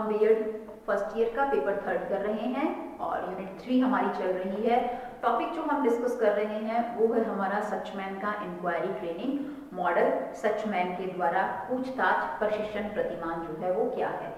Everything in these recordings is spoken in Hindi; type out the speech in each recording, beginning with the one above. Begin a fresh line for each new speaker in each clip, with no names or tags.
हम बीएड फर्स्ट ईयर का पेपर 3 कर रहे हैं और यूनिट 3 हमारी चल रही है। टॉपिक जो हम डिस्कस कर रहे हैं वो है हमारा सचमैन का इंक्वायरी ट्रेनिंग मॉडल। सचमैन के द्वारा पूछताछ प्रशिक्षण प्रतिमान जो है वो क्या है।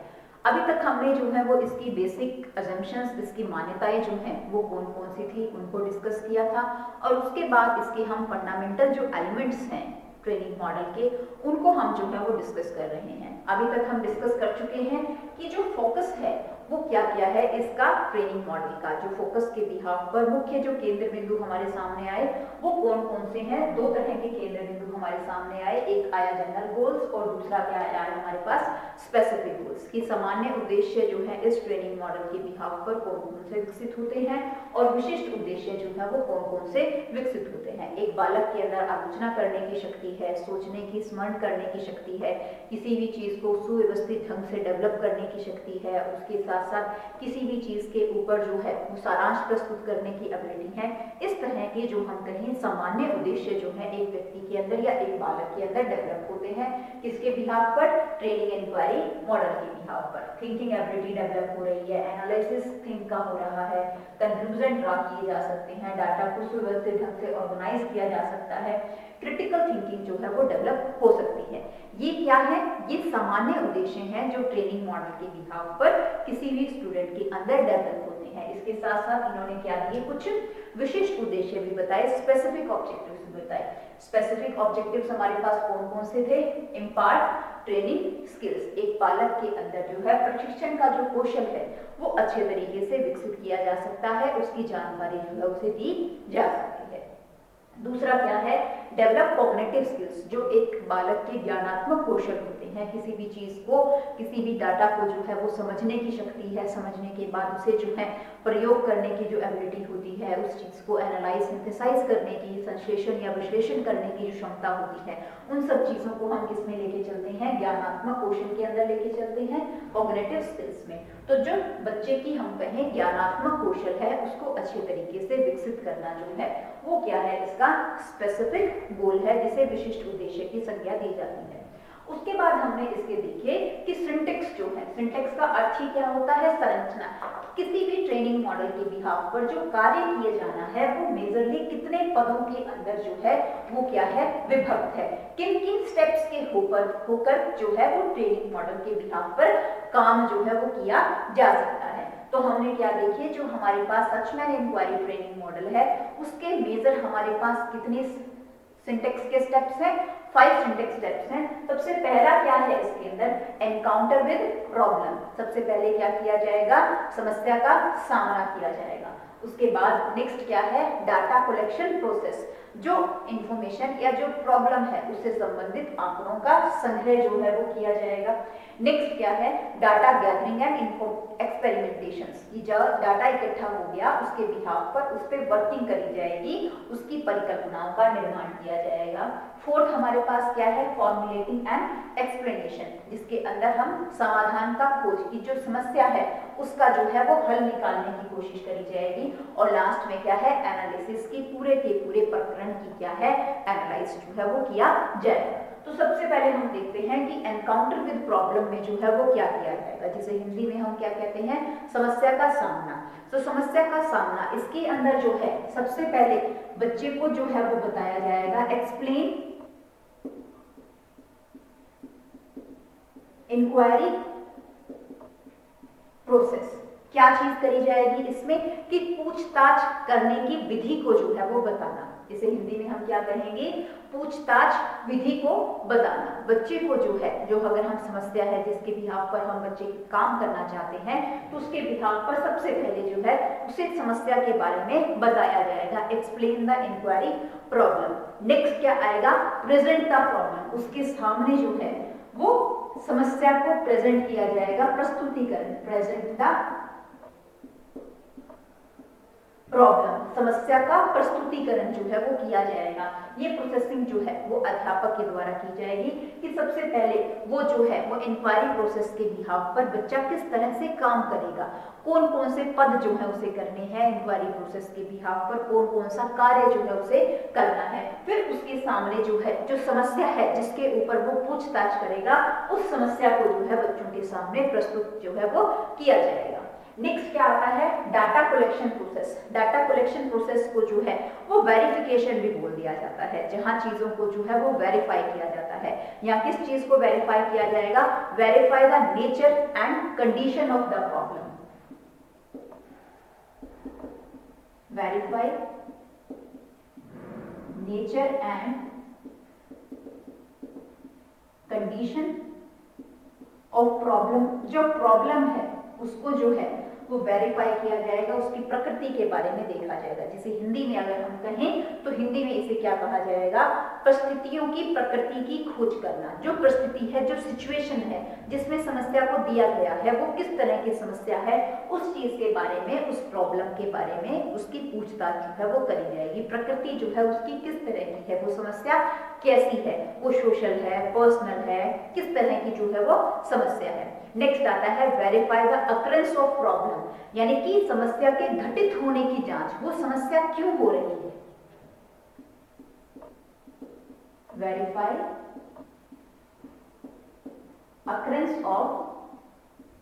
अभी तक हमने जो है वो इसकी बेसिक अजम्पशंस, इसकी मान्यताएं जो हैं वो कौन कौन सी थी उनको डिस्कस किया था और उसके बाद इसके हम फंडामेंटल जो एलिमेंट्स हैं ट्रेनिंग मॉडल के उनको हम जो है वो डिस्कस कर रहे हैं। अभी तक हम डिस्कस कर चुके हैं कि जो फोकस है वो क्या क्या है इसका ट्रेनिंग मॉडल का। जो फोकस के बिहाफ पर मुख्य जो केंद्र बिंदु हमारे सामने आए वो कौन कौन से हैं। दो तरह के केंद्र बिंदु हमारे सामने आए, एक आया जनरल गोल्स और दूसरा क्या आया हमारे पास स्पेसिफिक गोल्स की सामान्य उद्देश्य जो है इस ट्रेनिंग मॉडल के बिहाफ पर कौन कौन से विकसित होते हैं और विशिष्ट उद्देश्य जो है वो कौन कौन से विकसित होते हैं। एक बालक के अंदर आलोचना करने की शक्ति है, सोचने की, स्मरण करने की शक्ति है, किसी भी चीज को सुव्यवस्थित ढंग से डेवलप करने की शक्ति है, उसके साथ साथ किसी भी चीज के ऊपर जो है वो सारांश प्रस्तुत करने की एबिलिटी है। इस तरह के जो हम कहें सामान्य उद्देश्य जो है एक व्यक्ति के अंदर या एक बालक के अंदर डेवलप होते हैं। किसके बिहाफ पर? ट्रेनिंग इंक्वायरी मॉडल के बिहाफ पर। थिंकिंग एबिलिटी डेवलप हो रही है, एनालिसिस थिंक का हो रहा है, कंक्लूजन ड्रा किए जा सकते हैं, डाटा को सुव्यवस्थित ढंग से ऑर्गेनाइज किया जा सकता है, क्रिटिकल थिंकिंग जो है वो डेवलप हो सकती है। ये क्या है? ये सामान्य उद्देश्य हैं जो ट्रेनिंग मॉडल के बिहाफ पर किसी भी स्टूडेंट के अंदर डेवलप होते हैं। इसके साथ साथ इन्होंने क्या दिए, कुछ विशिष्ट उद्देश्य भी बताए, स्पेसिफिक ऑब्जेक्टिव्स भी बताए। स्पेसिफिक ऑब्जेक्टिव्स हमारे पास कौन कौन से थे? इम्पार्ट ट्रेनिंग स्किल्स, एक बालक के अंदर जो है प्रशिक्षण का जो कौशल है वो अच्छे तरीके से विकसित किया जा सकता है, उसकी जानकारी जो है उसे दी जा सकती है। दूसरा क्या है? डेवलप कॉग्निटिव स्किल्स, जो एक बालक के ज्ञानात्मक कौशल होते हैं, किसी भी चीज को, किसी भी डाटा को जो है वो समझने की शक्ति है, समझने के बाद उसे जो है प्रयोग करने की जो एबिलिटी होती है, उस चीज को एनालाइज सिंथेसाइज करने की, संश्लेषण या विश्लेषण करने की जो क्षमता होती है, उन सब चीजों को हम किस में लेके चलते हैं? ज्ञानात्मक कौशल के अंदर लेके चलते हैं, कॉग्निटिव स्किल्स में। तो जो बच्चे की हम कहें ज्ञानात्मक कौशल है उसको अच्छे तरीके से विकसित करना जो है वो क्या है? इसका स्पेसिफिक गोल है जिसे विशिष्ट उद्देश्य की संज्ञा दी जाती है। उसके बाद हमने इसके देखे कि सिंटेक्स जो है, सिंटेक्स का अर्थ ही क्या होता है? संरचना। किसी भी ट्रेनिंग मॉडल के बिहाफ पर जो कार्य किए जाना है वो मेजरली कितने पदों के अंदर जो है वो क्या है? विभक्त है। किन किन स्टेप्स के होकर जो है वो ट्रेनिंग मॉडल के बिहाफ पर काम जो है वो किया जा सकता है। तो हमने क्या देखिए, जो हमारे पास सचमैन इंक्वायरी ट्रेनिंग मॉडल है उसके मेजर हमारे पास कितने सिंटेक्स के स्टेप्स हैं? 5 सिंटेक्स स्टेप्स हैं। सबसे पहला क्या है इसके अंदर? Encounter with problem. सबसे पहले क्या किया जाएगा? समस्या का सामना किया जाएगा। उसके बाद नेक्स्ट क्या है? डाटा कलेक्शन प्रोसेस, जो इंफॉर्मेशन या जो प्रॉब्लम है उससे संबंधित आंकड़ों का संग्रह जो है वो किया जाएगा। नेक्स्ट क्या है? डाटा गैदरिंग एंड एक्सपेरिमेंटेशंस, की जो डाटा इकट्ठा हो गया उसके बिहाफ पर उस पर वर्किंग करी जाएगी, उसकी परिकल्पनाओं का निर्माण किया जाएगा। फोर्थ हमारे पास क्या है? फॉर्मुलेटिंग एंड एक्सप्लेनेशन, जिसके अंदर हम समाधान का खोज की जो समस्या है उसका जो है वो हल निकालने की कोशिश करी जाएगी। और लास्ट में क्या है? एनालिसिस की पूरे के पूरे प्रकरण की क्या है? एनालाइज जो है वो किया जाएगा। तो सबसे पहले हम देखते हैं कि एनकाउंटर विद प्रॉब्लम में जो है वो क्या किया जाएगा, जिसे हिंदी में हम क्या कहते हैं? समस्या का सामना। तो समस्या का सामना इसके अंदर जो है सबसे पहले बच्चे को जो है वो बताया जाएगा एक्सप्लेन इंक्वायरी प्रोसेस। क्या चीज करी जाएगी इसमें? कि पूछताछ करने की विधि को जो है वो बताना। इसे हिंदी में हम क्या कहेंगे? पूछताछ विधि को बताना। बच्चे को जो है, जो अगर हम समस्या है जिसके बिहाफ पर हम बच्चे काम करना चाहते हैं तो उसके बिहाफ पर सबसे पहले जो है उसे समस्या के बारे में बताया जाएगा, explain the inquiry problem. Next क्या आएगा? प्रेजेंट द प्रॉब्लम, उसके सामने जो है वो समस्या को प्रेजेंट किया जाएगा, प्रस्तुतिकरण, प्रेजेंट द प्रॉब्लम, समस्या का प्रस्तुतिकरण जो है वो किया जाएगा। ये प्रोसेसिंग जो है वो अध्यापक के द्वारा की जाएगी कि सबसे पहले वो जो है वो इंक्वायरी प्रोसेस के बिहाफ पर बच्चा किस तरह से काम करेगा, कौन कौन से पद जो है उसे करने हैं इंक्वायरी प्रोसेस के बिहाफ पर, कौन कौन सा कार्य जो है उसे करना है। फिर उसके सामने जो है जो समस्या है जिसके ऊपर वो पूछताछ करेगा, उस समस्या को जो है बच्चों के सामने प्रस्तुत जो है वो किया जाएगा। नेक्स्ट क्या आता है, data collection process. Data collection process को जो है वो वेरिफिकेशन भी बोल दिया जाता है, जहां चीजों को जो है वो वेरीफाई किया जाता है। या किस chीज को वेरीफाई किया जाएगा, verify the nature and condition of the problem, verify nature and condition of problem. जो प्रॉब्लम है उसको जो है वो वेरीफाई किया जाएगा, उसकी प्रकृति के बारे में देखा जाएगा। जिसे हिंदी में अगर हम कहें तो हिंदी में इसे क्या कहा जाएगा, परिस्थितियों की प्रकृति की खोज करना। जो परिस्थिति है, जो सिचुएशन है जिसमें समस्या को दिया गया है, वो किस तरह की समस्या है, उस चीज के बारे में, उस प्रॉब्लम के बारे में उसकी पूछताछ जो है वो करी जाएगी। प्रकृति जो है उसकी किस तरह की है, वो समस्या कैसी है, वो सोशल है, पर्सनल है, किस तरह की जो है वो समस्या है। नेक्स्ट आता है verify the occurrence of problem, यानी कि समस्या के घटित होने की जांच, वो समस्या क्यों हो रही है। वेरीफाई अकरेंस ऑफ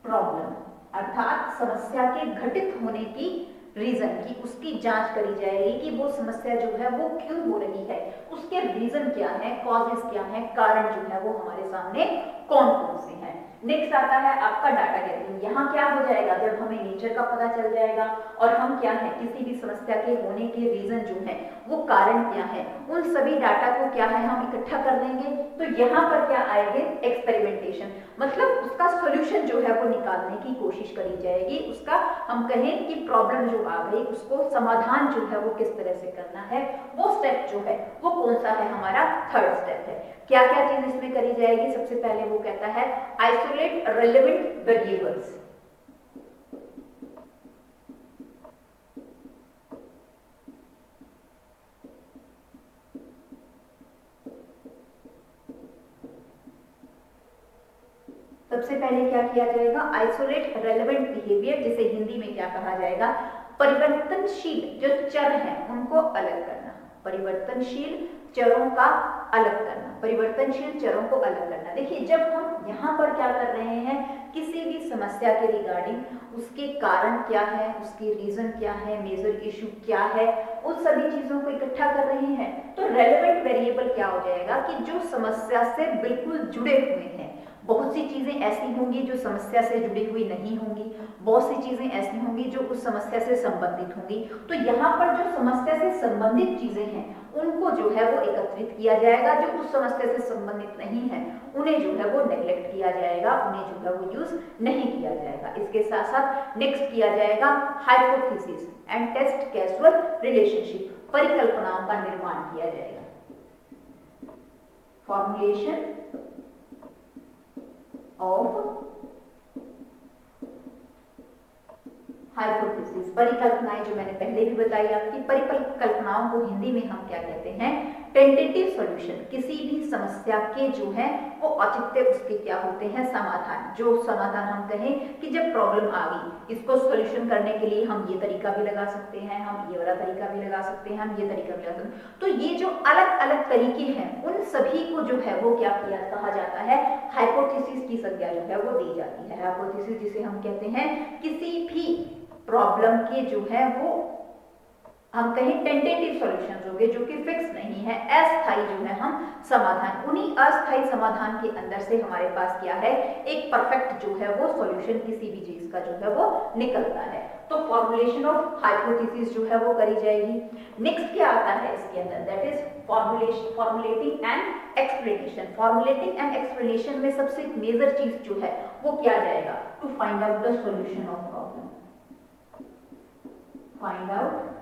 प्रॉब्लम, अर्थात समस्या के घटित होने की रीजन की, उसकी जांच करी जाएगी कि वो समस्या जो है वो क्यों हो रही है, उसके रीजन क्या है, कॉजेस क्या है, कारण जो है वो हमारे सामने कौन कौन से हैं। नेक्स्ट आता है आपका डाटा गैदरिंग। यहाँ क्या हो जाएगा, जब हमें नेचर का पता चल जाएगा और हम क्या है, किसी भी समस्या के होने के रीजन जो है वो कारण क्या है, उन सभी डाटा को क्या है हम इकट्ठा कर लेंगे। तो यहाँ पर क्या आएंगे, एक्सपेरिमेंटेशन, मतलब उसका सॉल्यूशन जो है वो निकालने की कोशिश करी जाएगी। उसका हम कहें कि प्रॉब्लम जो आ गई उसको समाधान जो है वो किस तरह से करना है, वो स्टेप जो है वो कौन सा है, हमारा थर्ड स्टेप है। क्या क्या चीज इसमें करी जाएगी, सबसे पहले वो कहता है आइसोलेट रेलेवेंट वेरिएबल्स। सबसे पहले क्या किया जाएगा, आइसोलेट रेलेवेंट बिहेवियर, जिसे हिंदी में क्या कहा जाएगा, परिवर्तनशील जो चर हैं उनको अलग करना, परिवर्तनशील चरों का अलग करना, परिवर्तनशील चरों को अलग करना। देखिए जब हम यहाँ पर क्या कर रहे हैं, किसी भी समस्या के रिगार्डिंग उसके कारण क्या है, उसके रीजन क्या है, मेजर इशू क्या है, उन सभी चीजों को इकट्ठा कर रहे हैं, तो रेलेवेंट वेरिएबल क्या हो जाएगा कि जो समस्या से बिल्कुल जुड़े हुए हैं। बहुत सी चीजें ऐसी होंगी जो समस्या से जुड़ी हुई नहीं होंगी, बहुत सी चीजें ऐसी होंगी जो उस समस्या से संबंधित होंगी। तो यहाँ पर जो समस्या से संबंधित चीजें हैं उनको जो है वो एकत्रित किया जाएगा, जो उस समस्या से संबंधित नहीं है उन्हें जो है वो नेग्लेक्ट किया जाएगा, उन्हें जो है वो यूज नहीं किया जाएगा। इसके साथ साथ नेक्स्ट किया जाएगा hypothesis and test casual relationship, परिकल्पनाओं का निर्माण किया जाएगा। फॉर्मुलेशन ऑफ हाइपोथेसिस, परिकल्पनाएं जो मैंने पहले भी बताई आपकी, परिकल्पनाओं को हिंदी में हम क्या कहते हैं, टेंटेटिव सॉल्यूशन। किसी भी समस्या के जो है वो औचित्य उसके क्या होते हैं, समाधान। जो समाधान हम कहें कि जब प्रॉब्लम आ गई, इसको सॉल्यूशन करने के लिए हम ये तरीका भी लगा सकते हैं, हम ये वाला तरीका भी लगा सकते हैं, हम ये तरीका भी लगा सकते हैं। तो ये जो अलग अलग तरीके हैं उन सभी को जो है वो क्या किया कहा जाता है, हाइपोथेसिस की संज्ञा जो है वो दी जाती है। हाइपोथेसिस जिसे हम कहते हैं किसी भी प्रॉब्लम के जो है वो हम कहें टेंटेटिव सॉल्यूशंस होंगे, जो कि फिक्स नहीं है, अस्थायी जो है हम समाधान, उन्हीं अस्थायी समाधान के अंदर से हमारे पास क्या है, एक परफेक्ट जो है वो सॉल्यूशन किसी भी चीज का जो है वो निकलता है। तो फॉर्मुलेशन ऑफ हाइपोथेसिस जो है वो करी जाएगी। नेक्स्ट क्या आता है इसके अंदर, that is formulating and explanation. Formulating and explanation में सबसे मेजर चीज जो है वो क्या जाएगा, to find out the solution of problem, find out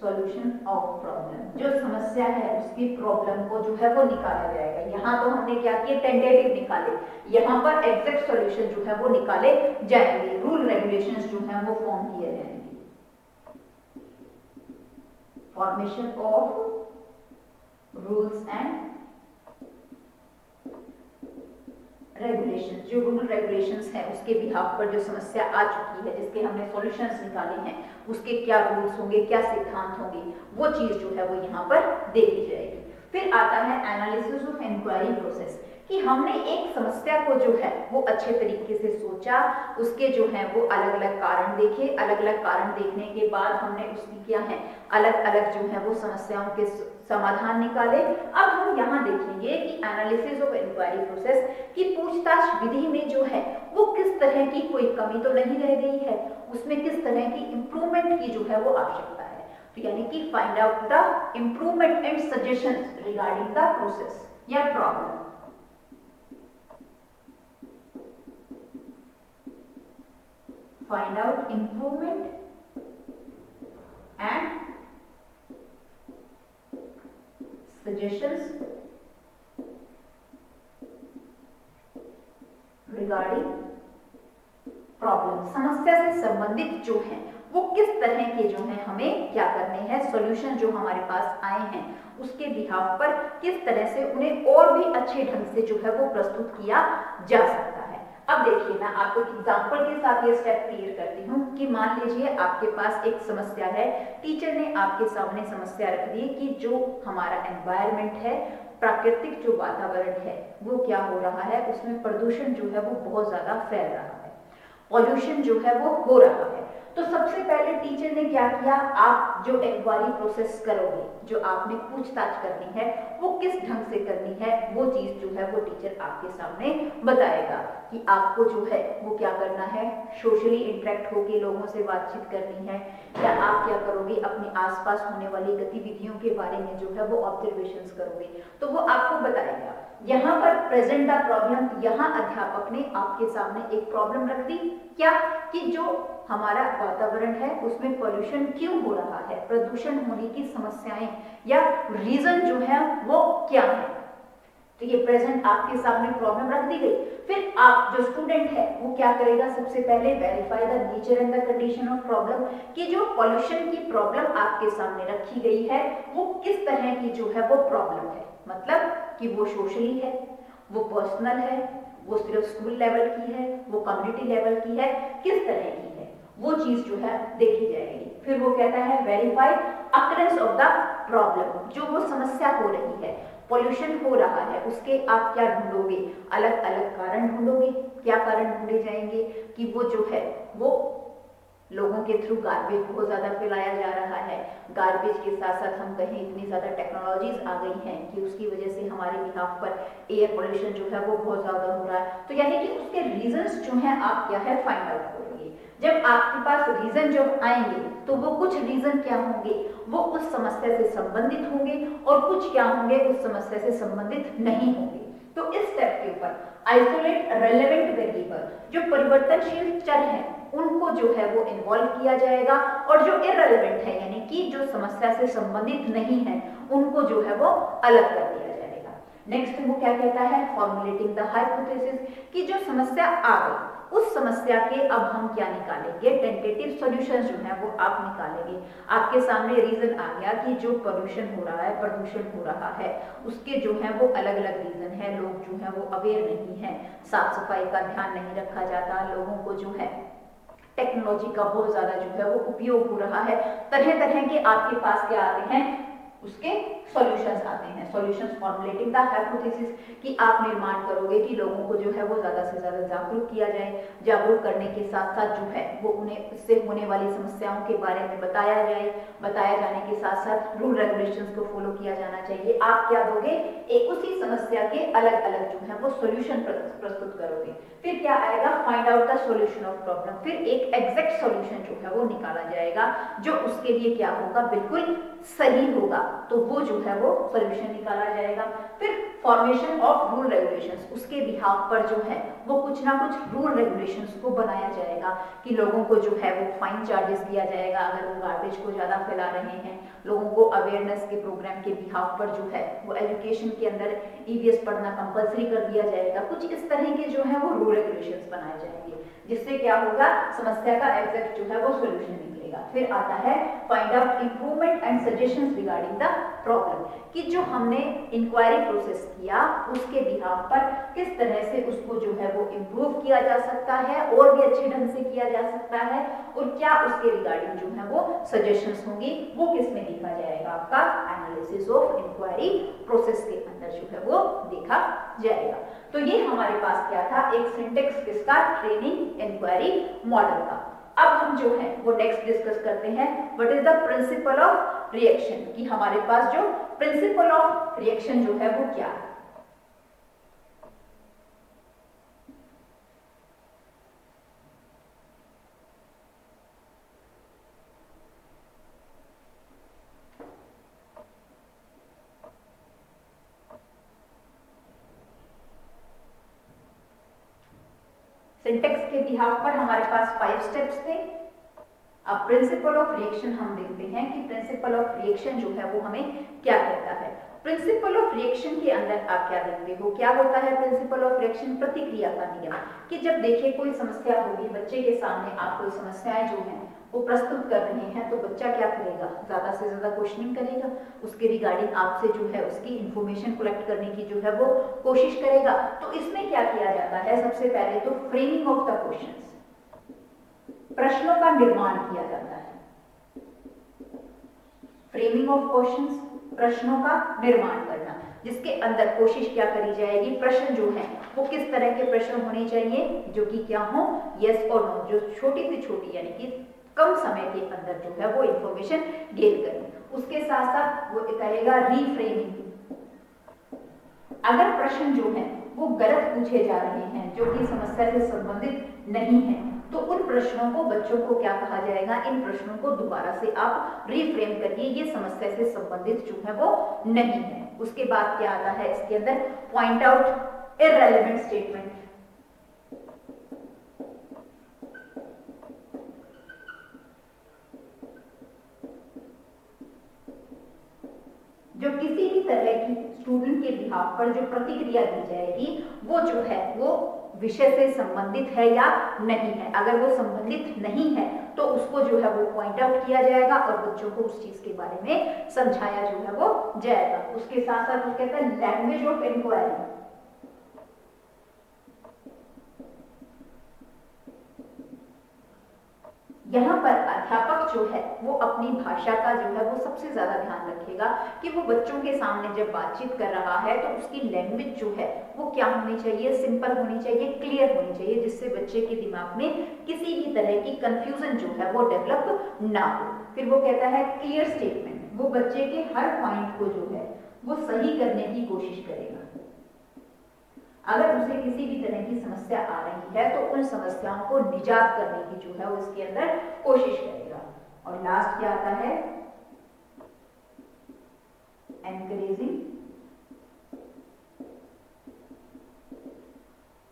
solution of problem. जो समस्या है उसकी प्रॉब्लम को जो है वो निकाला जाएगा। यहाँ तो हमने क्या किया, टेंटेटिव निकाले, यहाँ पर एग्जैक्ट सॉल्यूशन जो है वो निकाले जाएंगे, रूल रेगुलेशंस जो है वो फॉर्म किए जाएंगे। Formation of rules and regulation, जो रूल रेगुलेशंस है उसके बिहाफ पर जो समस्या आ चुकी है, जिसके हमने सॉल्यूशंस निकाले हैं, उसके क्या रूल्स होंगे, क्या सिद्धांत होंगे, वो चीज जो है वो यहाँ पर देखी जाएगी। फिर आता है एनालिसिस ऑफ इंक्वायरी प्रोसेस, कि हमने एक समस्या को जो है वो अच्छे तरीके से सोचा, उसके जो है वो अलग अलग कारण देखे, अलग अलग कारण देखने के बाद हमने उसकी क्या है अलग अलग जो है वो समस्याओं के समाधान निकाले। अब हम यहाँ देखेंगे कि एनालिसिस ऑफ इंक्वायरी प्रोसेस की पूछताछ विधि में जो है वो किस तरह की कोई कमी तो नहीं रह गई है, उसमें किस तरह की इंप्रूवमेंट की जो है वो आवश्यकता है। तो यानी कि find out the improvement and suggestions regarding the process या problem. Find out improvement and suggestions regarding problem। समस्या से संबंधित जो है वो किस तरह के जो है हमें क्या करने हैं, सॉल्यूशन जो हमारे पास आए हैं उसके बिहाफ पर किस तरह से उन्हें और भी अच्छे ढंग से जो है वो प्रस्तुत किया जा सकता है। अब देखिए, मैं आपको एग्जांपल के साथ ये स्टेप क्लियर करती हूँ कि मान लीजिए आपके पास एक समस्या है, टीचर ने आपके सामने समस्या रख दी कि जो हमारा एनवायरनमेंट है, प्राकृतिक जो वातावरण है वो क्या हो रहा है, उसमें प्रदूषण जो है वो बहुत ज्यादा फैल रहा है, पॉल्यूशन जो है वो हो रहा है। तो सबसे पहले टीचर ने क्या किया, आप जो इंक्वायरी प्रोसेस करोगे, जो आपने पूछताछ करनी है वो किस ढंग से करनी है, वो चीज जो है वो टीचर आपके सामने बताएगा कि आपको जो है वो क्या करना है, सोशली इंटरेक्ट होकर लोगों से बातचीत करनी है, या आप क्या करोगे अपने आसपास होने वाली गतिविधियों के बारे में जो है वो ऑब्जर्वेशंस करोगे, तो वो आपको बताएगा। यहाँ पर प्रेजेंट द प्रॉब्लम, यहाँ अध्यापक ने आपके सामने एक प्रॉब्लम रख दी, क्या कि जो हमारा वातावरण है उसमें पॉल्यूशन क्यों हो रहा है, प्रदूषण होने की समस्याएं या रीजन जो है वो क्या है। तो ये प्रेजेंट आपके सामने प्रॉब्लम रख दी गई। फिर आप जो स्टूडेंट है वो क्या करेगा, सबसे पहले verify the nature and the condition of problem, कि जो पॉल्यूशन की प्रॉब्लम आपके सामने रखी गई है वो किस तरह की जो है वो प्रॉब्लम है, मतलब कि वो सोशली है, वो पर्सनल है, वो सिर्फ स्कूल लेवल की है, वो कम्युनिटी लेवल की है, किस तरह की है, वो चीज जो है देखी जाएगी। फिर वो कहता है verify occurrence of the problem, जो वो समस्या हो रही है, पॉल्यूशन हो रहा है, उसके आप क्या ढूंढोगे, अलग अलग कारण ढूंढोगे। क्या कारण ढूंढे जाएंगे कि वो जो है वो लोगों के थ्रू गार्बेज बहुत ज्यादा फैलाया जा रहा है, गार्बेज के साथ साथ हम कहें इतनी ज्यादा टेक्नोलॉजीज आ गई हैं कि उसकी वजह से हमारे बिहाफ पर एयर पोल्यूशन जो है वो बहुत ज्यादा हो रहा है। तो यानी कि उसके रीजंस जो है आप क्या है फाइंड आउट करोगे। जब आपके पास रीजन जब आएंगे तो वो कुछ रीजन क्या होंगे, वो उस समस्या से संबंधित होंगे और कुछ क्या होंगे उस समस्या से संबंधित नहीं होंगे। तो इस स्टेप के ऊपर आइसोलेट रेलेवेंट वेरिएबल, जो परिवर्तनशील चर हैं उनको जो है वो इन्वॉल्व किया जाएगा, और जो इररेलेवेंट है यानी कि जो समस्या से संबंधित नहीं है उनको जो है वो अलग कर दिया जाएगा। नेक्स्ट वो क्या कहता है, फॉर्मुलेटिंग द हाइपोथेसिस, कि जो समस्या आ गई उस समस्या के अब हम क्या निकालेंगे, टेंटेटिव सॉल्यूशंस जो है वो आप निकालेंगे। आपके सामने रीजन आ गया कि जो पोल्यूशन हो रहा है, प्रदूषण हो रहा है, उसके जो है वो अलग अलग रीजन है, लोग जो है वो अवेयर नहीं है, साफ सफाई का ध्यान नहीं रखा जाता, लोगों को जो है टेक्नोलॉजी का बहुत ज्यादा जो है वो उपयोग हो रहा है, तरह तरह के आपके पास क्या आते हैं, उसके सॉल्यूशंस आते हैं। सॉल्यूशंस फॉर्मुलेटिंग द हाइपोथेसिस, कि आप निर्माण करोगे कि लोगों को जो है वो ज्यादा से ज्यादा जागरूक किया जाए, जागरूक करने के साथ साथ जो है वो उन्हें इससे होने वाली समस्याओं के बारे में बताया जाए, बताया जाने के साथ साथ रूल रेगुलेशंस को फॉलो किया जाना चाहिए। आप क्या दोगे, एक उसी समस्या के अलग अलग जो है वो सॉल्यूशन प्रस्तुत करोगे। फिर क्या आएगा, find out the solution of problem, फिर एक एग्जैक्ट सॉल्यूशन जो है वो निकाला जाएगा जो उसके लिए क्या होगा, बिल्कुल सही होगा, तो वो जो है वो सॉल्यूशन निकाला जाएगा। फिर फॉर्मेशन ऑफ रूल रेगुलेशंस, उसके बिहाफ पर जो है वो कुछ ना कुछ रूल रेगुलेशंस को बनाया जाएगा कि लोगों को जो है वो फाइन चार्जेस दिया जाएगा अगर वो गार्बेज को ज्यादा फैला रहे हैं, लोगों को अवेयरनेस के प्रोग्राम के बिहाफ पर जो है वो एजुकेशन के अंदर ईवीएस पढ़ना कंपलसरी कर दिया जाएगा। कुछ इस तरह के जो है वो रूल रेगुलेशंस बनाए जाएंगे जिससे क्या होगा, समस्या का एग्जैक्ट जो है वो सॉल्यूशन निकलेगा। देगा। फिर आता है find out improvement and suggestions regarding the problem, कि जो हमने इंक्वायरी प्रोसेस किया उसके बिहाफ पर किस तरह से उसको जो है वो इम्प्रूव किया जा सकता है और भी अच्छे ढंग से किया जा सकता है, और क्या उसके रिगार्डिंग जो है वो सजेशंस होंगी, वो किस में देखा जाएगा, आपका एनालिसिस ऑफ इंक्वायरी प्रोसेस के अंदर जो है वो देखा जाएगा। तो ये हमारे पास क्या था, एक सिंटेक्स किसका, ट्रेनिंग इंक्वायरी मॉडल का। अब हम जो है वो नेक्स्ट डिस्कस करते हैं what is the principle of reaction, कि हमारे पास जो प्रिंसिपल ऑफ रिएक्शन जो है वो क्या है। सिंटेक्स के बिहाफ पर हमारे पास 5 स्टेप्स थे। अब प्रिंसिपल ऑफ रिएक्शन हम देखते हैं कि प्रिंसिपल ऑफ रिएक्शन जो है वो हमें क्या कहता है। प्रिंसिपल ऑफ रिएक्शन के अंदर आप क्या देखते हो, क्या होता है प्रिंसिपल ऑफ रिएक्शन, प्रतिक्रिया का नियम, कि जब देखिए कोई समस्या होगी बच्चे के सामने, आप कोई समस्याएं जो हैं वो प्रस्तुत कर रहे हैं, तो बच्चा क्या करेगा, ज्यादा से ज्यादा क्वेश्चनिंग करेगा, उसके रिगार्डिंग आपसे जो है उसकी इंफॉर्मेशन कलेक्ट करने की जो है वो कोशिश करेगा। तो इसमें क्या किया जाता है, सबसे पहले तो फ्रेमिंग ऑफ द क्वेश्चंस, प्रश्नों का निर्माण किया जाता है। फ्रेमिंग ऑफ क्वेश्चंस, प्रश्नों का निर्माण करना, जिसके अंदर कोशिश क्या करी जाएगी, प्रश्न जो है वो किस तरह के प्रश्न होने चाहिए, जो कि क्या हो, यस और नो, जो छोटी से छोटी यानी कि कम समय के अंदर जो है वो इंफॉर्मेशन गेन करें। उसके साथ साथ वो कहेगा रीफ्रेमिंग, अगर प्रश्न जो है वो गलत पूछे जा रहे हैं, जो कि समस्या से संबंधित नहीं है, तो उन प्रश्नों को बच्चों को क्या कहा जाएगा, इन प्रश्नों को दोबारा से आप रीफ्रेम करिए, ये समस्या से संबंधित जो है वो नहीं है। उसके बाद क्या आता है इसके अंदर, पॉइंट आउट इररेलेवेंट स्टेटमेंट, जो किसी भी तरह की स्टूडेंट के बिहाफ पर जो प्रतिक्रिया दी जाएगी वो जो है वो विषय से संबंधित है या नहीं है। अगर वो संबंधित नहीं है तो उसको जो है वो पॉइंट आउट किया जाएगा और बच्चों को उस चीज के बारे में समझाया जो है वो जाएगा। उसके साथ साथ वो कहता है लैंग्वेज ऑफ इंक्वायरी, यहाँ पर अध्यापक जो है वो अपनी भाषा का जो है वो सबसे ज्यादा ध्यान रखेगा कि वो बच्चों के सामने जब बातचीत कर रहा है तो उसकी लैंग्वेज जो है वो क्या होनी चाहिए, सिंपल होनी चाहिए, क्लियर होनी चाहिए, जिससे बच्चे के दिमाग में किसी भी तरह की कंफ्यूजन जो है वो डेवलप ना हो। फिर वो कहता है क्लियर स्टेटमेंट, वो बच्चे के हर पॉइंट को जो है वो सही करने की कोशिश करेगा। अगर उसे किसी भी तरह की समस्या आ रही है तो उन समस्याओं को निजात करने की जो है उसके अंदर कोशिश करेगा। और लास्ट क्या आता है, एनकरेजिंग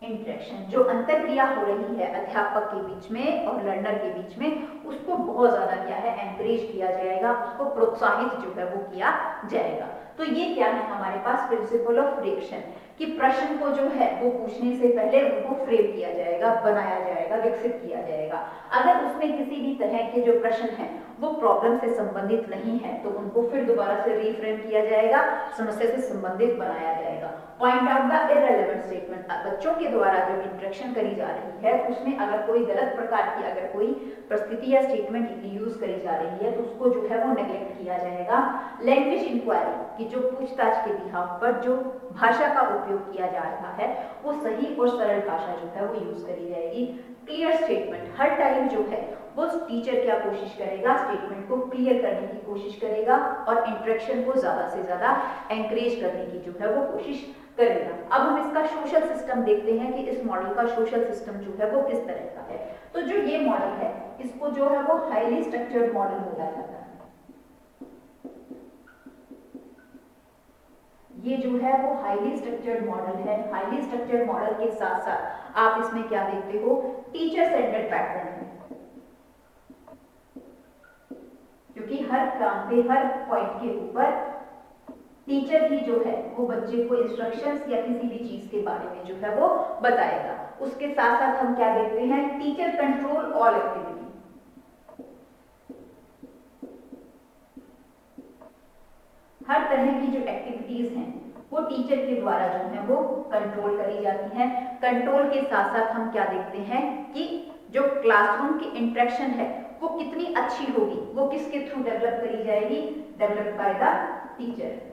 इंटरेक्शन, जो अंतरक्रिया हो रही है अध्यापक के बीच में और लर्नर के बीच में, उसको बहुत ज्यादा क्या है एनकरेज किया जाएगा, उसको प्रोत्साहित जो है वो किया जाएगा। तो ये क्या है हमारे पास प्रिंसिपल ऑफ रिएक्शन, कि प्रश्न को जो है वो पूछने से पहले उनको फ्रेम किया जाएगा, बनाया जाएगा, विकसित किया जाएगा। अगर उसमें किसी भी तरह के जो प्रश्न हैं वो प्रॉब्लम से संबंधित नहीं है तो उनको फिर दोबारा से रीफ्रेम किया जाएगा, समस्या से संबंधित बनाया जाएगा। Point out the irrelevant statement, बच्चों के द्वारा जब इंटरेक्शन करी जा रही है उसमें अगर कोई गलत प्रकार की अगर कोई परिस्थिति या स्टेटमेंट यूज करी जा रही है तो उसको जो है वो नेग्लेक्ट किया जाएगा। लैंग्वेज इंक्वायरी, की जो पूछताछ के बिहाफ पर जो भाषा का उपयोग किया जा रहा है वो सही और सरल भाषा जो है वो यूज करी जाएगी। क्लियर स्टेटमेंट, हर टाइम जो है वो टीचर क्या कोशिश करेगा, स्टेटमेंट को क्लियर करने की कोशिश करेगा और इंटरेक्शन को ज्यादा से ज्यादा एंकरेज करने की जो है वो कोशिश करेगा। अब हम इसका सोशल सिस्टम देखते हैं कि इस मॉडल का सोशल सिस्टम जो है वो किस तरह का है। तो जो ये मॉडल है इसको जो है वो हाईली स्ट्रक्चर्ड मॉडल बोला जाता है। ये जो है वो हाईली स्ट्रक्चर्ड मॉडल है। हाईली स्ट्रक्चर्ड मॉडल के साथ साथ आप इसमें क्या देखते हो, टीचर सेंटर्ड पैटर्न है, क्योंकि हर काम पे हर पॉइंट के ऊपर टीचर ही जो है वो बच्चे को इंस्ट्रक्शंस या किसी भी चीज के बारे में जो है वो बताएगा। उसके साथ साथ हम क्या देखते हैं, टीचर कंट्रोल ऑल एक्टिविटी, हर तरह की जो एक्टिविटीज हैं वो टीचर के द्वारा जो है वो कंट्रोल करी जाती हैं। कंट्रोल के साथ साथ हम क्या देखते हैं कि जो क्लासरूम की इंटरेक्शन है वो कितनी अच्छी होगी, वो किसके थ्रू डेवलप करी जाएगी, डेवलप बाय द टीचर।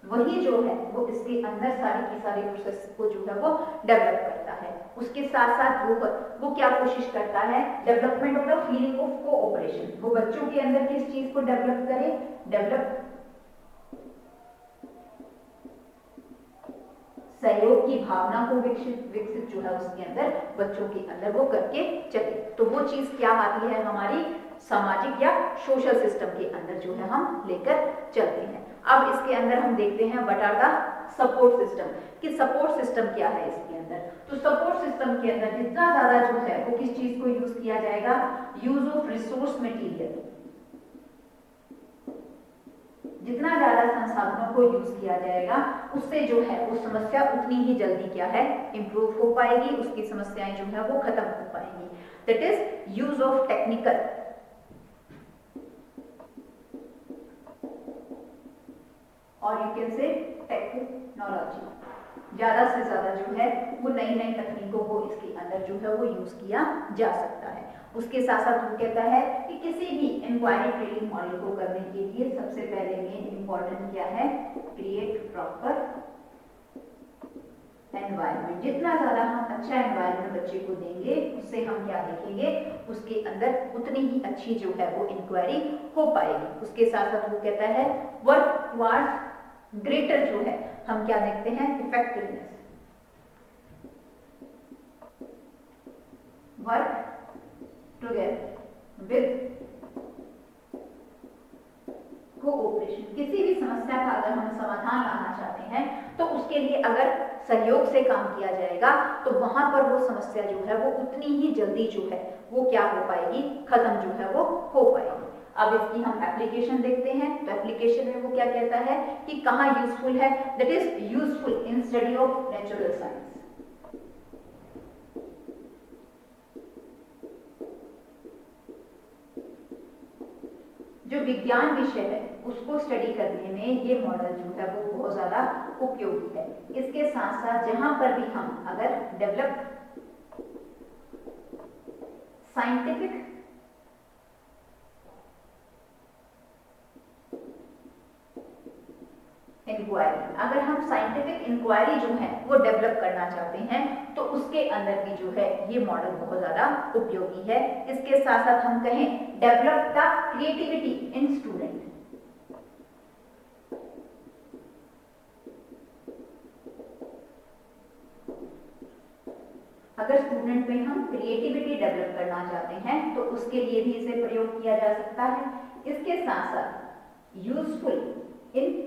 वही जो है वो इसके अंदर सारी की सारी प्रोसेस को जो है वो डेवलप करता है। उसके साथ साथ वो क्या कोशिश करता है, development of the feeling of cooperation. वो बच्चों के अंदर किस चीज को डेवलप करे, डेवलप सहयोग की भावना को विकसित जो है उसके अंदर बच्चों के अंदर वो करके चले। तो वो चीज क्या आती है हमारी सामाजिक या सोशल सिस्टम के अंदर जो है हम लेकर चलते हैं। अब इसके अंदर हम देखते हैं what are the support system, कि सपोर्ट सिस्टम क्या है इसके अंदर। तो सपोर्ट सिस्टम के अंदर जितना ज्यादा जो है वो किस चीज को यूज किया जाएगा, यूज ऑफ रिसोर्स मटेरियल। जितना ज्यादा संसाधनों को यूज किया जाएगा उससे जो है वो समस्या उतनी ही जल्दी क्या है इंप्रूव हो पाएगी, उसकी समस्याएं जो है वो खत्म हो पाएंगी। That is use of technical और यू कैन से टेक्नोलॉजी। ज्यादा से ज्यादा जो है वो नई नई तकनीकों को इसके अंदर जो है वो यूज किया जा सकता है। उसके साथ साथ वो कहता है कि किसी भी इंक्वायरी ट्रेनिंग मॉडल को करने के लिए सबसे पहले मेन इंपॉर्टेंट क्या है, क्रिएट प्रॉपर एनवायरनमेंट। जितना ज्यादा हम अच्छा एनवायरनमेंट बच्चे को देंगे उससे हम क्या देखेंगे, उसके अंदर उतनी ही अच्छी जो है वो इंक्वायरी हो पाएगी। उसके साथ साथ वो कहता है वर्क टुवर्ड्स ग्रेटर जो है हम क्या देखते हैं, effectiveness. Work together with cooperation. किसी भी समस्या का अगर हम समाधान लाना चाहते हैं तो उसके लिए अगर सहयोग से काम किया जाएगा तो वहां पर वो समस्या जो है वो उतनी ही जल्दी जो है वो क्या हो पाएगी, खत्म जो है वो हो पाएगी। अब इसकी हम एप्लीकेशन देखते हैं। तो एप्लीकेशन में वो क्या कहता है कि कहाँ यूजफुल है, that is useful in study of natural science. जो विज्ञान विषय है उसको स्टडी करने में ये मॉडल जो है वो बहुत ज्यादा उपयोगी है। इसके साथ साथ जहां पर भी हम अगर डेवलप साइंटिफिक इंक्वायरी, अगर हम साइंटिफिक इंक्वायरी जो है वो डेवलप करना चाहते हैं तो उसके अंदर भी जो है ये मॉडल बहुत ज्यादा उपयोगी है। इसके साथ साथ हम कहें develop the creativity in student. अगर स्टूडेंट में हम क्रिएटिविटी डेवलप करना चाहते हैं तो उसके लिए भी इसे प्रयोग किया जा सकता है। इसके साथ साथ यूजफुल इन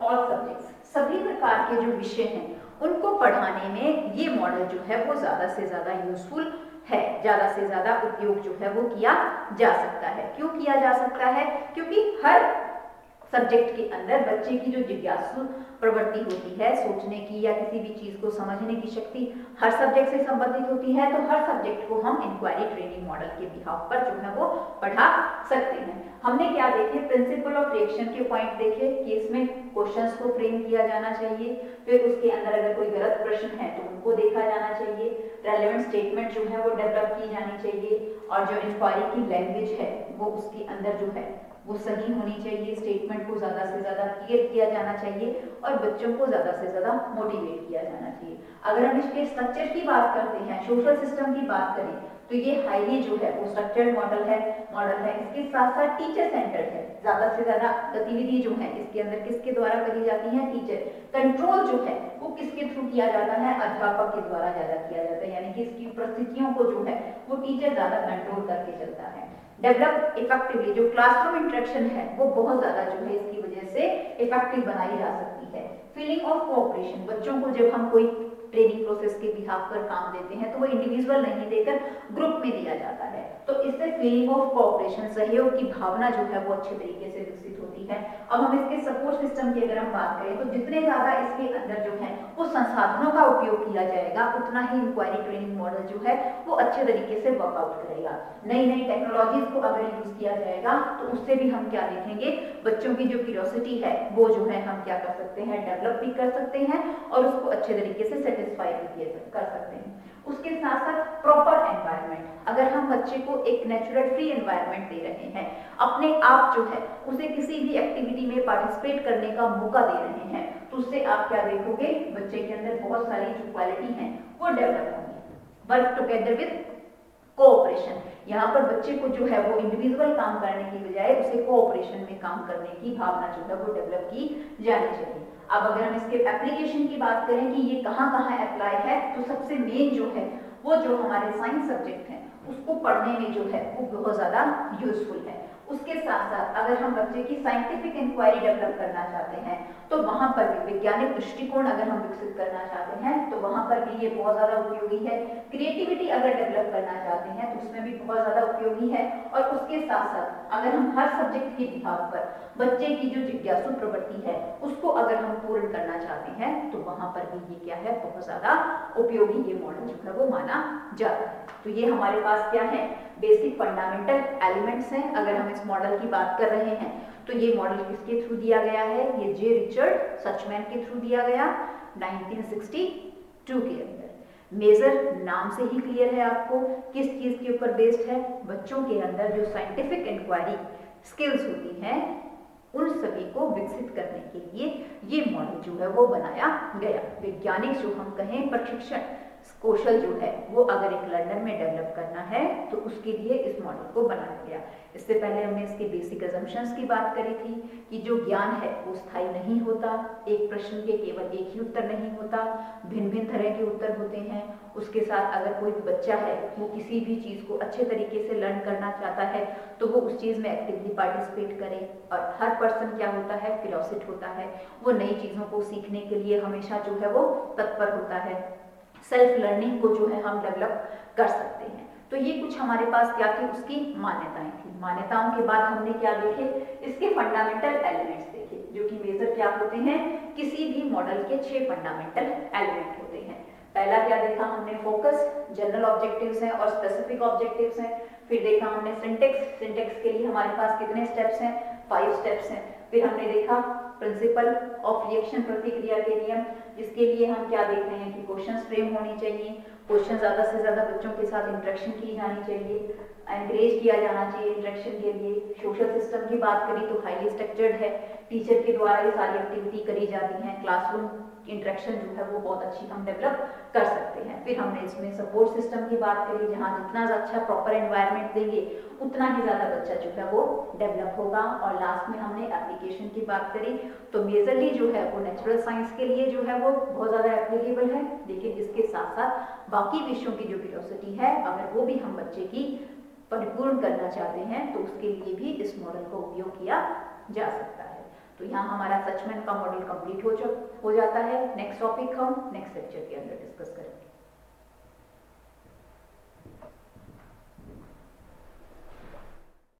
ऑल सब्जेक्ट्स, सभी प्रकार के जो विषय हैं उनको पढ़ाने में ये मॉडल जो है वो ज्यादा से ज्यादा यूजफुल है, ज्यादा से ज्यादा उपयोग जो है वो किया जा सकता है। क्यों किया जा सकता है, क्योंकि हर सब्जेक्ट के अंदर बच्चे की जो जिज्ञासु प्रवृत्ति होती है सोचने की या किसी भी चीज को समझने की शक्ति हर सब्जेक्ट से संबंधित होती है। तो हर सब्जेक्ट को हम इंक्वायरी ट्रेनिंग मॉडल के बिहाफ पर जो है वो पढ़ा सकते हैं। हमने क्या देखे, प्रिंसिपल ऑफ रिएक्शन के पॉइंट देखे कि इसमें क्वेश्चंस को फ्रेम किया जाना चाहिए, फिर उसके अंदर अगर कोई गलत प्रश्न है तो उनको देखा जाना चाहिए, रेलेवेंट स्टेटमेंट जो है वो डेवलप की जानी चाहिए और जो इंक्वायरी की लैंग्वेज है वो उसके अंदर जो है वो सही होनी चाहिए, स्टेटमेंट को ज्यादा से ज्यादा क्लियर किया जाना चाहिए और बच्चों को ज्यादा से ज्यादा मोटिवेट किया जाना चाहिए। अगर हम इसके स्ट्रक्चर की बात करते हैं, सोशल सिस्टम की बात करें तो ये हाईली जो है वो स्ट्रक्चर्ड मॉडल है। इसके साथ साथ टीचर सेंटर्ड है। ज्यादा से ज्यादा गतिविधि जो है इसके अंदर किसके द्वारा करी जाती है, टीचर। कंट्रोल जो है वो किसके थ्रू किया जाता है, अध्यापक के द्वारा ज्यादा किया जाता है, यानी कि इसकी परिस्थितियों को जो है वो टीचर ज्यादा कंट्रोल करके चलता है। डेवलप इफेक्टिवली, जो क्लासरूम इंटरेक्शन है वो बहुत ज्यादा जो है इसकी वजह से इफेक्टिव बनाई जा सकती है। फीलिंग ऑफ कोऑपरेशन, बच्चों को जब हम कोई ट्रेनिंग प्रोसेस के बिहाफ पर काम देते हैं तो वो इंडिविजुअल नहीं देकर ग्रुप में दिया जाता है, तो इससे फीलिंग ऑफ कोऑपरेशन, सहयोग की भावना जो है वो अच्छे तरीके से विकसित है। अब हम इसके सपोर्ट सिस्टम की अगर हम बात करें तो जितने ज्यादा इसके अंदर जो है वो संसाधनों का उपयोग किया जाएगा उतना ही इंक्वायरी ट्रेनिंग मॉडल जो है वो अच्छे तरीके से वर्कआउट करेगा। नई नई टेक्नोलॉजीज को अगर यूज किया जाएगा तो उससे भी हम क्या देखेंगे, बच्चों की जो क्यूरियोसिटी है वो जो है हम क्या कर सकते हैं, डेवलप भी कर सकते हैं और उसको अच्छे तरीके से सेटिस्फाई भी कर सकते हैं। उसके साथ साथ प्रॉपर एनवायरनमेंट, अगर हम बच्चे को एक नेचुरल फ्री एनवायरनमेंट दे रहे हैं, अपने आप जो है उसे किसी भी एक्टिविटी में पार्टिसिपेट करने का मौका दे रहे हैं, तो उससे आप क्या देखोगे, बच्चे के अंदर बहुत सारी जो क्वालिटी है वो डेवलप होंगी। वर्क टुगेदर विद कोऑपरेशन, यहाँ पर बच्चे को जो है वो इंडिविजुअल काम करने की बजाय उसे कोऑपरेशन में काम करने की भावना जो है वो डेवलप की जानी चाहिए। अब अगर हम इसके एप्लीकेशन की बात करें कि ये कहाँ कहाँ अप्लाई है, तो सबसे मेन जो है वो जो हमारे साइंस सब्जेक्ट है उसको पढ़ने में जो है वो बहुत ज्यादा यूजफुल है। उसके साथ साथ अगर हम बच्चे की साइंटिफिक इंक्वायरी डेवलप करना चाहते हैं तो वहां पर भी वैज्ञानिक दृष्टिकोण अगर हम विकसित करना चाहते हैं तो वहां पर भी ये बहुत ज्यादा उपयोगी है। क्रिएटिविटी अगर डेवलप करना चाहते हैं तो उसमें भी बहुत ज्यादा उपयोगी है। और उसके साथ साथ अगर हम हर सब्जेक्ट के बिहाफ पर बच्चे की जो जिज्ञासु प्रवृत्ति है उसको अगर हम पूर्ण करना चाहते हैं तो वहां पर भी ये क्या है, बहुत ज्यादा उपयोगी ये मॉडल जो है वो माना जाता है। तो ये हमारे पास क्या है, बेसिक फंडामेंटल एलिमेंट्स हैं। अगर हम इस मॉडल की बात कर रहे हैं तो ये मॉडल किसके थ्रू दिया गया है, ये जे रिचर्ड सचमैन के थ्रू दिया गया 1962 के अंदर। मेजर नाम से ही क्लियर है आपको किस चीज के ऊपर बेस्ड है, बच्चों के अंदर जो साइंटिफिक इंक्वायरी स्किल्स होती हैं उन सभी को विकसित करने के लिए ये मॉडल जो है वो बनाया गया। वैज्ञानिक जो हम कहें प्रशिक्षण कौशल जो है वो अगर एक लर्नर में डेवलप करना है तो उसके लिए इस मॉडल को बनाया गया। इससे पहले हमने इसके बेसिक अजम्पशंस की बात करी थी कि जो ज्ञान है वो स्थायी नहीं होता, एक प्रश्न के केवल एक ही उत्तर नहीं होता, भिन्न भिन्न तरह के उत्तर होते हैं। उसके साथ अगर कोई बच्चा है वो किसी भी चीज को अच्छे तरीके से लर्न करना चाहता है तो वो उस चीज में एक्टिवली पार्टिसिपेट करे। और हर पर्सन क्या होता है, क्यूरियोसिट होता है, वो नई चीजों को सीखने के लिए हमेशा जो है वो तत्पर होता है। सेल्फ लर्निंग को जो है हम डेवलप कर सकते हैं। तो ये कुछ हमारे पास क्या थी, उसकी मान्यताएं थी। मान्यताओं के बाद हमने क्या देखे, इसके फंडामेंटल एलिमेंट्स देखे जो कि मेजर क्या होते हैं, किसी भी मॉडल के 6 फंडामेंटल एलिमेंट होते हैं। पहला क्या देखा हमने, फोकस, जनरल ऑब्जेक्टिव्स हैं और स्पेसिफिक ऑब्जेक्टिव्स हैं। फिर देखा हमने सिंटेक्स, सिंटेक्स के लिए हमारे पास कितने स्टेप्स हैं, 5 स्टेप्स हैं। फिर हमने देखा प्रिंसिपल ऑफ रिएक्शन, प्रतिक्रिया के नियम, जिसके लिए हम क्या देख रहे हैं कि क्वेश्चंस फ्रेम होनी चाहिए, क्वेश्चन ज्यादा से ज्यादा बच्चों के साथ इंटरेक्शन की जानी चाहिए, एनकरेज किया जाना चाहिए इंटरेक्शन के लिए। सोशल सिस्टम की बात करी तो हाईली स्ट्रक्चर्ड है, टीचर के द्वारा ये सारी एक्टिविटी करी जाती हैं, क्लासरूम इंटरेक्शन जो है वो बहुत अच्छी हम डेवलप कर सकते हैं। फिर हमने इसमें सपोर्ट सिस्टम की बात करी, जहाँ जितना अच्छा प्रॉपर एनवायरनमेंट देंगे उतना ही ज्यादा बच्चा जो है वो डेवलप होगा। और लास्ट में हमने एप्लीकेशन की बात करी, तो मेजरली जो है वो नेचुरल साइंस के लिए जो है वो बहुत ज्यादा एप्लीकेबल है, लेकिन इसके साथ साथ बाकी विषयों की जो क्यूरियोसिटी है अगर वो भी हम बच्चे की परिपूर्ण करना चाहते हैं तो उसके लिए भी इस मॉडल का उपयोग किया जा सकता है। तो यहाँ हमारा सचमैन का मॉडल कंप्लीट हो जाता है। नेक्स्ट टॉपिक हम नेक्स्ट लेक्चर के अंदर डिस्कस करेंगे।